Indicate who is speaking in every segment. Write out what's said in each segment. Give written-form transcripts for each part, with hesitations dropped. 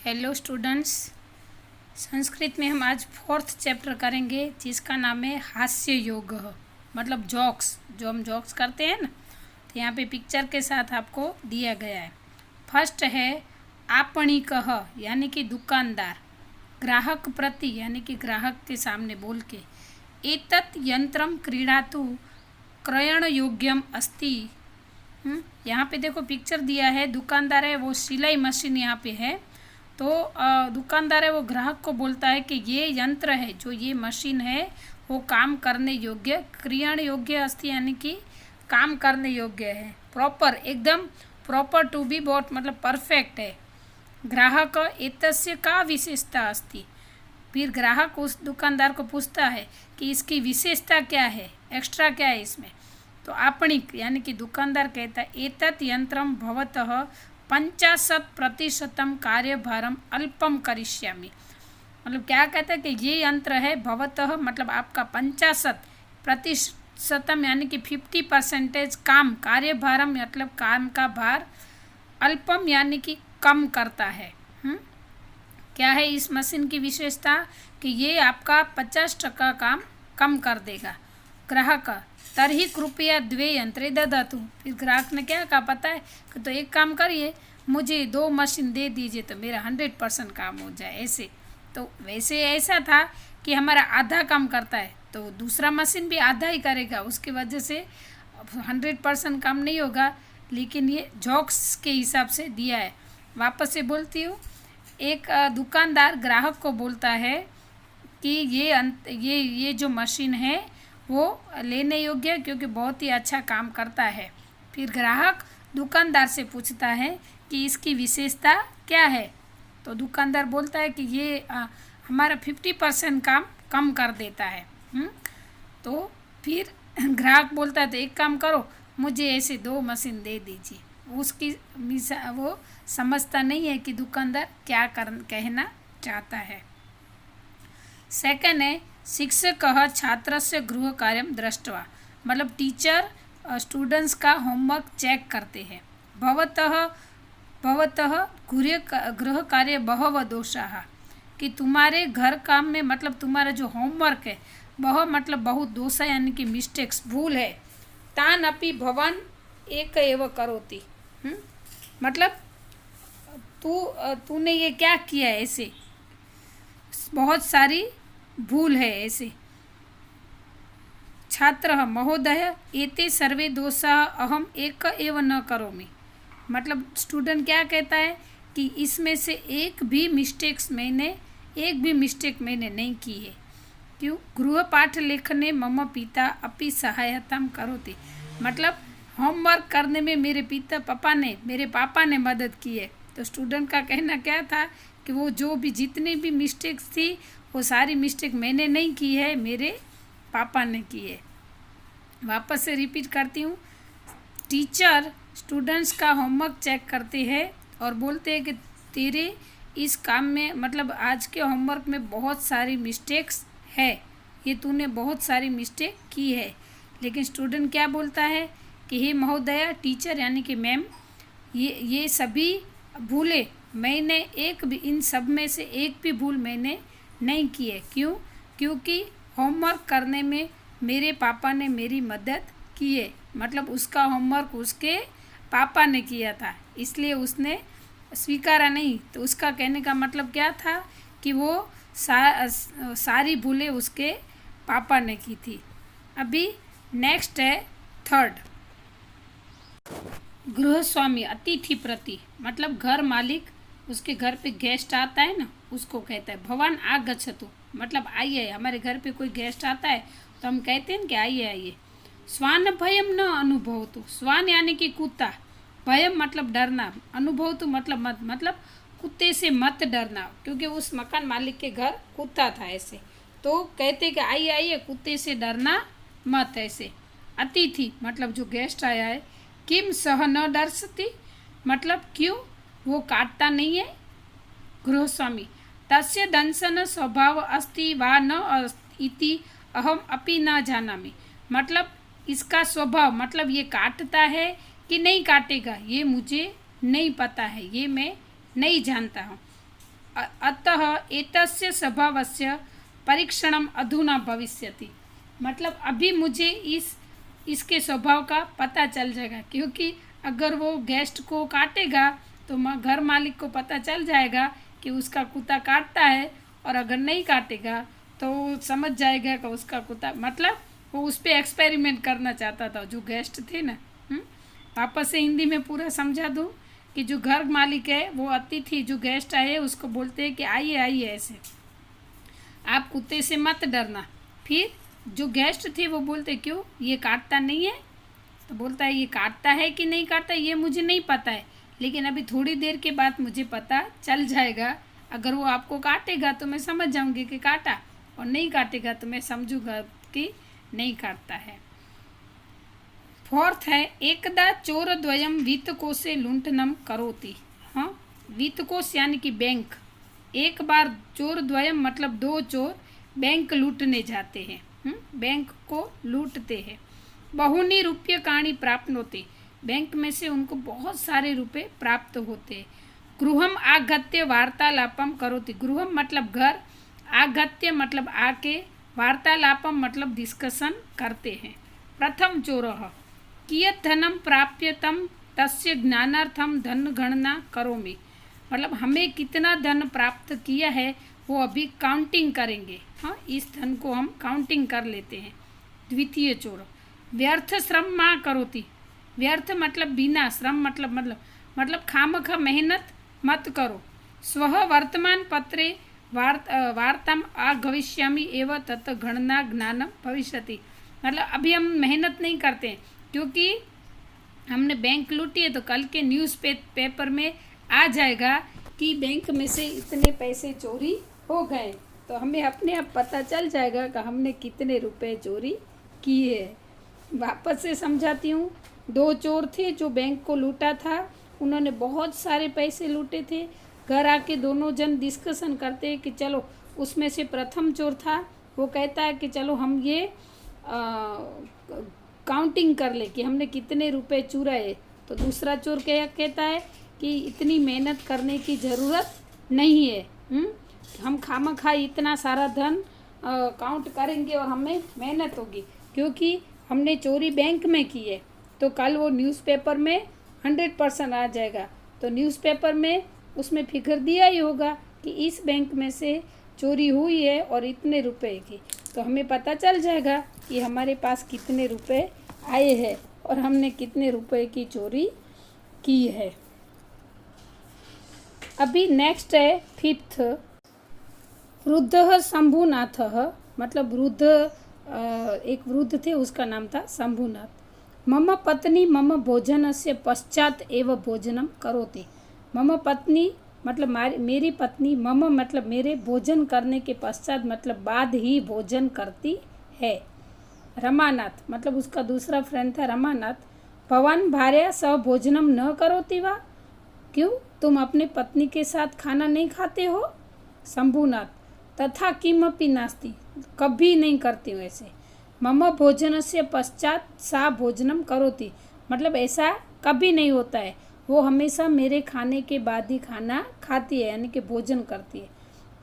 Speaker 1: Hello students. Sanskrit में हम आज 4th चैप्टर करेंगे जिसका नाम है हास्य योग, मतलब जॉक्स। जो हम जॉक्स करते हैं ना, तो यहाँ पे पिक्चर के साथ आपको दिया गया है। फर्स्ट है आपणिकः यानी कि दुकानदार, ग्राहक प्रति यानी कि ग्राहक के सामने बोल के, एतत् यंत्रम क्रीडातु क्रयण योग्यम अस्ति। यहाँ पे देखो पिक्चर दिया है, दुकानदार है, वो सिलाई मशीन यहाँ पे है। तो दुकानदार है वो ग्राहक को बोलता है कि ये यंत्र है, जो ये मशीन है वो काम करने योग्य, क्रियण योग्य अस्ति यानी कि काम करने योग्य है, प्रॉपर, एकदम प्रॉपर टू बी बॉट, मतलब परफेक्ट है। ग्राहक एतस्य का विशेषता अस्ति। फिर ग्राहक उस दुकानदार को पूछता है कि इसकी विशेषता क्या है, एक्स्ट्रा क्या है इसमें। तो आपणिक यानी कि दुकानदार कहता है एतत् यंत्रम भवतः 50% कार्यभारम अल्पम करिष्यामि। मतलब क्या कहता है कि ये यंत्र है, भवतः मतलब आपका 50% यानी कि 50% काम, कार्यभारम मतलब काम का भार, अल्पम यानी कि कम करता है। क्या है इस मशीन की विशेषता कि ये आपका 50% काम कम कर देगा। ग्राहक तरही कृपया 2 यंत्रे ददातु। फिर ग्राहक ने क्या कहा पता है कि तो एक काम करिए, मुझे 2 मशीन दे दीजिए तो मेरा 100% काम हो जाए। ऐसे तो वैसे ऐसा था कि हमारा आधा काम करता है तो दूसरा मशीन भी आधा ही करेगा, उसकी वजह से 100% काम नहीं होगा। लेकिन ये जॉक्स के हिसाब से दिया है। वापस से बोलती हूँ, एक दुकानदार ग्राहक को बोलता है कि ये जो मशीन है वो लेने योग्य है क्योंकि बहुत ही अच्छा काम करता है। फिर ग्राहक दुकानदार से पूछता है कि इसकी विशेषता क्या है। तो दुकानदार बोलता है कि ये हमारा 50% काम कम कर देता है। तो फिर ग्राहक बोलता है तो एक काम करो, मुझे ऐसे 2 मशीन दे दीजिए। उसकी वो समझता नहीं है कि दुकानदार क्या कहना चाहता है। सेकेंड है शिक्षकः छात्रस्य गृह कार्यं दृष्ट्वा, मतलब टीचर स्टूडेंट्स का होमवर्क चेक करते हैं। भवतः गृह कार्य बहवः दोषाः, कि तुम्हारे घर काम में मतलब तुम्हारा जो होमवर्क है वह मतलब बहुत दोष है यानी कि मिस्टेक्स, भूल है। तान अपि भवान एक एव करोति। मतलब तूने ये क्या किया है, ऐसे बहुत सारी भूल है ऐसे। छात्र महोदय एते सर्वे दोषाः अहम एक एव न करोमि। मतलब स्टूडेंट क्या कहता है कि इसमें से एक भी मिस्टेक मैंने नहीं की है। क्यों? गृहपाठ लेखने मम पिता अपि सहायतां करोति। मतलब होमवर्क करने में मेरे पापा ने मदद की है। तो स्टूडेंट का कहना क्या था कि वो जो भी जितनी भी मिस्टेक्स थी वो सारी मिस्टेक मैंने नहीं की है, मेरे पापा ने की है। वापस से रिपीट करती हूँ, टीचर स्टूडेंट्स का होमवर्क चेक करते हैं और बोलते हैं कि तेरे इस काम में मतलब आज के होमवर्क में बहुत सारी मिस्टेक्स है, ये तूने बहुत सारी मिस्टेक की है। लेकिन स्टूडेंट क्या बोलता है कि हे महोदया, टीचर यानी कि मैम, ये सभी भूले मैंने इन सब में से एक भी भूल मैंने नहीं की है। क्यों? क्योंकि होमवर्क करने में मेरे पापा ने मेरी मदद की है। मतलब उसका होमवर्क उसके पापा ने किया था, इसलिए उसने स्वीकारा नहीं। तो उसका कहने का मतलब क्या था कि वो सारी भूलें उसके पापा ने की थी। अभी नेक्स्ट है थर्ड, गृहस्वामी अतिथि प्रति, मतलब घर मालिक उसके घर पे गेस्ट आता है ना, उसको कहता है भवान आगच्छतु, मतलब आइए, हमारे घर पे कोई गेस्ट आता है तो हम कहते हैं कि आइए आइए। स्वान भयम न अनुभवतु, स्वान यानी कि कुत्ता, भयम मतलब डरना, अनुभवतु मतलब कुत्ते से मत डरना, क्योंकि उस मकान मालिक के घर कुत्ता था ऐसे। तो कहते कि आइए आइए, कुत्ते से डरना मत ऐसे। अतिथि मतलब जो गेस्ट आया है, किम सह न डरसति, मतलब क्यों वो काटता नहीं है। गृहस्वामी तस्य दंशन स्वभाव अस्ति वा न इति अहम अपि न जानामि, मतलब इसका स्वभाव मतलब ये काटता है कि नहीं काटेगा ये मुझे नहीं पता है, ये मैं नहीं जानता हूँ। अतः एतस्य स्वभावस्य परीक्षणम अधुना भविष्यति। मतलब अभी मुझे इसके स्वभाव का पता चल जाएगा, क्योंकि अगर वो गेस्ट को काटेगा तो घर मालिक को पता चल जाएगा कि उसका कुत्ता काटता है, और अगर नहीं काटेगा तो समझ जाएगा कि उसका कुत्ता, मतलब वो उस पर एक्सपेरिमेंट करना चाहता था जो गेस्ट थे ना। वापस से हिंदी में पूरा समझा दूँ कि जो घर मालिक है वो अतिथि जो गेस्ट आए उसको बोलते हैं कि आइए आइए, ऐसे आप कुत्ते से मत डरना। फिर जो गेस्ट थे वो बोलते क्यों, ये काटता नहीं है? तो बोलता है ये काटता है कि नहीं काटता ये मुझे नहीं पता है, लेकिन अभी थोड़ी देर के बाद मुझे पता चल जाएगा। अगर वो आपको काटेगा तो मैं समझ जाऊंगी कि काटा, और नहीं काटेगा तो मैं समझूंगा कि नहीं काटता है। फोर्थ है, एकदा चोरद्वयं वित्तकोशे लुण्ठनं करोति। हाँ, वित्तकोश यानी कि बैंक। एक बार चोरद्वयं मतलब दो चोर बैंक लूटने जाते हैं, बैंक को लूटते हैं। बहुनी रूप्यकाणि प्राप्नोति, बैंक में से उनको बहुत सारे रुपए प्राप्त होते हैं। गृहम आगत्य वार्तालापम करोति, गृहम मतलब घर, आगत्य मतलब आके, वार्तालापम मतलब डिस्कशन करते हैं। प्रथम चोरः कियत् धनम प्राप्यतम तस्य ज्ञानार्थम धन गणना करोमि, मतलब हमें कितना धन प्राप्त किया है वो अभी काउंटिंग करेंगे। हाँ, इस धन को हम काउंटिंग कर लेते हैं। द्वितीय चोर व्यर्थ श्रम मा करोति, व्यर्थ मतलब बिना, श्रम मतलब खामखा मेहनत मत करो। स्वः वर्तमान पत्रे वार्ताम आगमिष्यामि एवं तत् गणना ज्ञानम भविष्यति, मतलब अभी हम मेहनत नहीं करते हैं क्योंकि हमने बैंक लूटी है, तो कल के न्यूज़ पेपर में आ जाएगा कि बैंक में से इतने पैसे चोरी हो गए, तो हमें अपने आप पता चल जाएगा कि हमने कितने रुपए चोरी किए। वापस से समझाती हूँ। दो चोर थे जो बैंक को लूटा था, उन्होंने बहुत सारे पैसे लूटे थे। घर आके दोनों जन डिस्कशन करते हैं कि चलो, उसमें से प्रथम चोर था वो कहता है कि चलो हम ये काउंटिंग कर ले कि हमने कितने रुपए चुराए। तो दूसरा चोर कहता है कि इतनी मेहनत करने की ज़रूरत नहीं है, हम खामखा इतना सारा धन काउंट करेंगे और हमें मेहनत होगी, क्योंकि हमने चोरी बैंक में की है तो कल वो न्यूज़पेपर में 100% आ जाएगा। तो न्यूज़पेपर में उसमें फिगर दिया ही होगा कि इस बैंक में से चोरी हुई है और इतने रुपए की, तो हमें पता चल जाएगा कि हमारे पास कितने रुपए आए हैं और हमने कितने रुपए की चोरी की है। अभी नेक्स्ट है फिफ्थ, वृद्धः शंभुनाथः, मतलब वृद्ध, एक वृद्ध थे उसका नाम था शंभुनाथ। मम पत्नी मम भोजनस्य पश्चात एव भोजनम करोति, मम पत्नी मतलब मेरी पत्नी, मम मतलब मेरे, भोजन करने के पश्चात मतलब बाद ही भोजन करती है। रमानाथ मतलब उसका दूसरा फ्रेंड था रमानाथ। भवान भार्या सह भोजनम न करोति वा, क्यों तुम अपने पत्नी के साथ खाना नहीं खाते हो? शंभुनाथ तथा किमपि नास्ति, कभी नहीं करती हूँ ऐसे। मम भोजनस्य पश्चात सा भोजनम करोति, मतलब ऐसा कभी नहीं होता है, वो हमेशा मेरे खाने के बाद ही खाना खाती है, यानी कि भोजन करती है।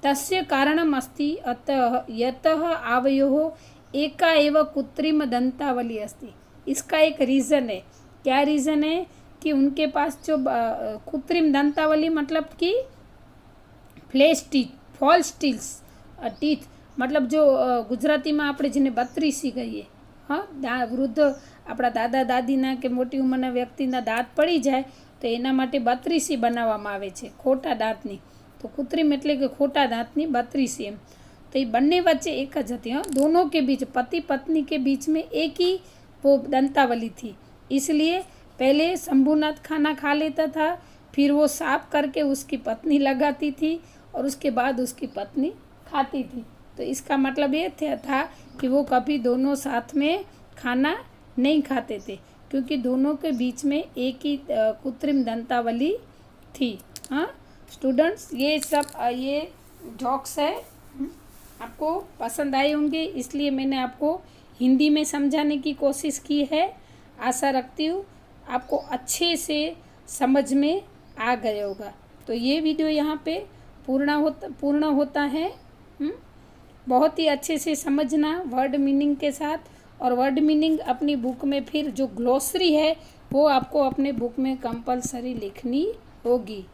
Speaker 1: तस्य कारणम अस्ति अतः यतः आवयोः एका एव कृत्रिम दंतावली अस्ति, इसका एक रीज़न है। क्या रीज़न है? कि उनके पास जो कृत्रिम दंतावली मतलब कि फ्लैश टीथ, फॉल्स टीथ मतलब जो ગુજરાતીમાં આપણે જેને બત્રીસી કહીએ, હા, વૃદ્ધ આપણા દાદા દાદીના કે મોટી ઉંમરના વ્યક્તિના દાંત પડી જાય તો એના માટે બત્રીસી બનાવવામાં આવે છે, ખોટા દાંતની। તો કૃત્રિમ એટલે કે ખોટા દાંતની બત્રીસી એમ। तो ये बनने वच्चे एक ज હતી, हाँ, दोनों के बीच, पति पत्नी के बीच में एक ही वो दंतावली थी। इसलिए पहले शंभुनाथ खाना खा लेता था, फिर वो साफ करके उसकी पत्नी लगाती थी और उसके बाद उसकी पत्नी खाती थी। तो इसका मतलब ये था कि वो कभी दोनों साथ में खाना नहीं खाते थे, क्योंकि दोनों के बीच में एक ही कृत्रिम दंतावली थी। हाँ स्टूडेंट्स, ये सब ये जॉक्स है, आपको पसंद आए होंगे, इसलिए मैंने आपको हिंदी में समझाने की कोशिश की है। आशा रखती हूँ आपको अच्छे से समझ में आ गया होगा। तो ये वीडियो यहाँ पे पूर्ण होता है। बहुत ही अच्छे से समझना वर्ड मीनिंग के साथ, और वर्ड मीनिंग अपनी बुक में फिर जो ग्लोसरी है वो आपको अपने बुक में कंपलसरी लिखनी होगी।